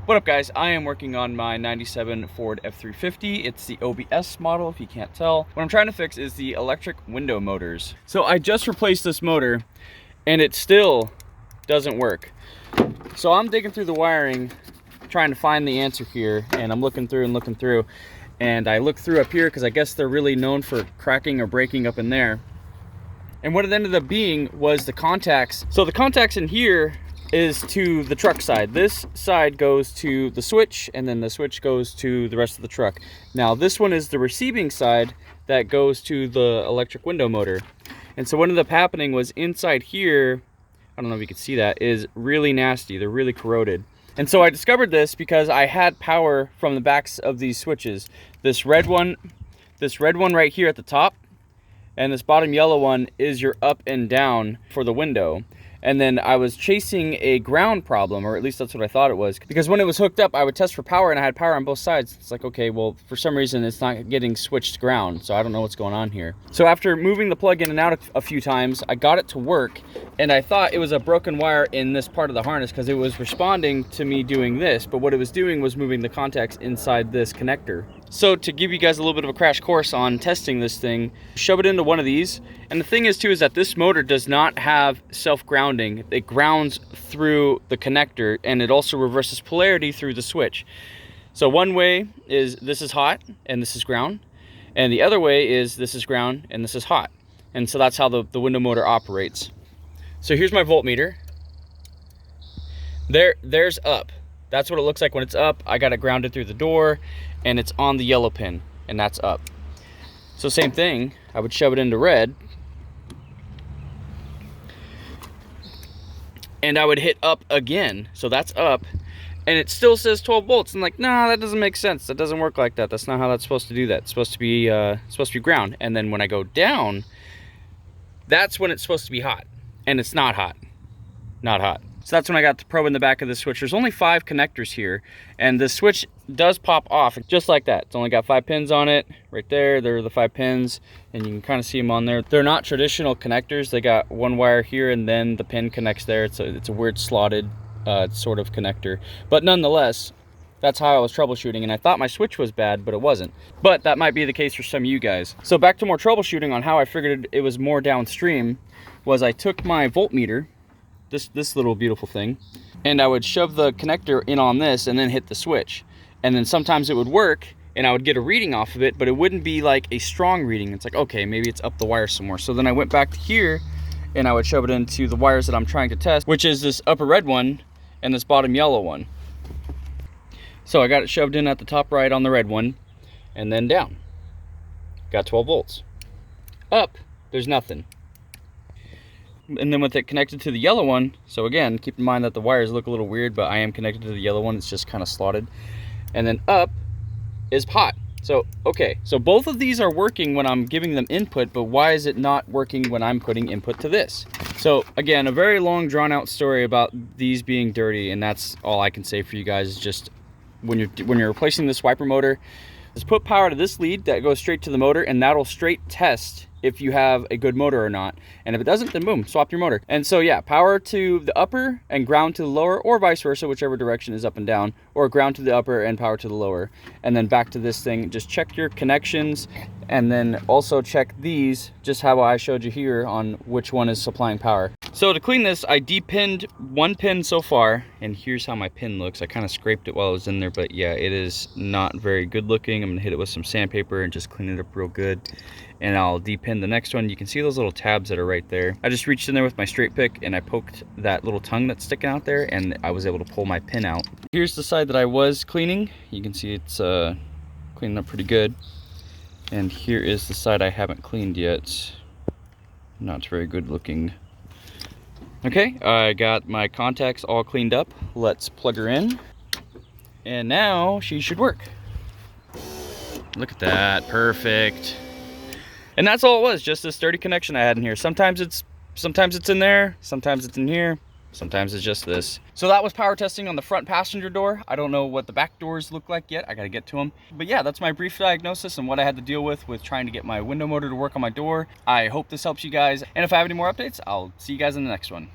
What up guys, I am working on my 97 Ford F350. It's the OBS model if you can't tell. What I'm trying to fix is the electric window motors. So I just replaced this motor and it still doesn't work. So I'm digging through the wiring trying to find the answer here, and I'm looking through and I look through up here because I guess they're really known for cracking or breaking up in there. And what it ended up being was the contacts. So the contacts in here is to the truck side. This side goes to the switch, and then the switch goes to the rest of the truck. Now this one is the receiving side that goes to the electric window motor. And so what ended up happening was inside here, I don't know if you can see that, is really nasty. They're really corroded. And so I discovered this because I had power from the backs of these switches. This red one right here at the top, and this bottom yellow one is your up and down for the window. And then I was chasing a ground problem, or at least that's what I thought it was, because when it was hooked up, I would test for power and I had power on both sides. It's like, okay, well, for some reason it's not getting switched to ground, so I don't know what's going on here. So after moving the plug in and out a few times, I got it to work, and I thought it was a broken wire in this part of the harness because it was responding to me doing this, but what it was doing was moving the contacts inside this connector. So to give you guys a little bit of a crash course on testing this thing, shove it into one of these. And the thing is too, is that this motor does not have self-grounding. It grounds through the connector, and it also reverses polarity through the switch. So one way is this is hot and this is ground, and the other way is this is ground and this is hot. And so that's how the window motor operates. So here's my voltmeter. There's up. That's what it looks like when it's up. I got it grounded through the door, and it's on the yellow pin, and that's up. So same thing, I would shove it into red, and I would hit up again. So that's up, and it still says 12 volts. I'm like, nah, that doesn't make sense. That doesn't work like that. That's not how that's supposed to do that. It's supposed to be ground. And then when I go down, that's when it's supposed to be hot, and it's not hot. Not hot. So that's when I got the probe in the back of the switch. There's only 5 connectors here, and the switch does pop off just like that. It's only got 5 pins on it. Right there, there are the 5 pins, and you can kind of see them on there. They're not traditional connectors. They got one wire here, and then the pin connects there. It's a weird slotted sort of connector. But nonetheless, that's how I was troubleshooting, and I thought my switch was bad, but it wasn't. But that might be the case for some of you guys. So back to more troubleshooting on how I figured it was more downstream, was I took my voltmeter, this little beautiful thing, and I would shove the connector in on this and then hit the switch, and then sometimes it would work and I would get a reading off of it, but it wouldn't be like a strong reading. It's like, okay, maybe it's up the wire some more. So then I went back to here and I would shove it into the wires that I'm trying to test, which is this upper red one and this bottom yellow one. So I got it shoved in at the top right on the red one, and then down, got 12 volts. Up, there's nothing. And then with it connected to the yellow one, so again, keep in mind that the wires look a little weird, but I am connected to the yellow one. It's just kind of slotted. And then up is hot. So, okay, so both of these are working when I'm giving them input, but why is it not working when I'm putting input to this? So again, a very long drawn out story about these being dirty, and that's all I can say for you guys. Is just when you're replacing this wiper motor, just put power to this lead that goes straight to the motor, and that'll straight test if you have a good motor or not. And if it doesn't, then boom, swap your motor. And so yeah, power to the upper and ground to the lower, or vice versa, whichever direction is up and down, or ground to the upper and power to the lower. And then back to this thing, just check your connections, and then also check these, just how I showed you here on which one is supplying power. So to clean this, I depinned one pin so far, and here's how my pin looks. I kind of scraped it while I was in there, but yeah, it is not very good looking. I'm gonna hit it with some sandpaper and just clean it up real good, and I'll depin the next one. You can see those little tabs that are right there. I just reached in there with my straight pick and I poked that little tongue that's sticking out there, and I was able to pull my pin out. Here's the side that I was cleaning. You can see it's cleaning up pretty good. And here is the side I haven't cleaned yet. Not very good looking. Okay, I got my contacts all cleaned up. Let's plug her in. And now she should work. Look at that, perfect. And that's all it was, just this dirty connection I had in here. Sometimes it's in there, sometimes it's in here, sometimes it's just this. So that was power testing on the front passenger door. I don't know what the back doors look like yet. I gotta get to them. But yeah, that's my brief diagnosis and what I had to deal with trying to get my window motor to work on my door. I hope this helps you guys. And if I have any more updates, I'll see you guys in the next one.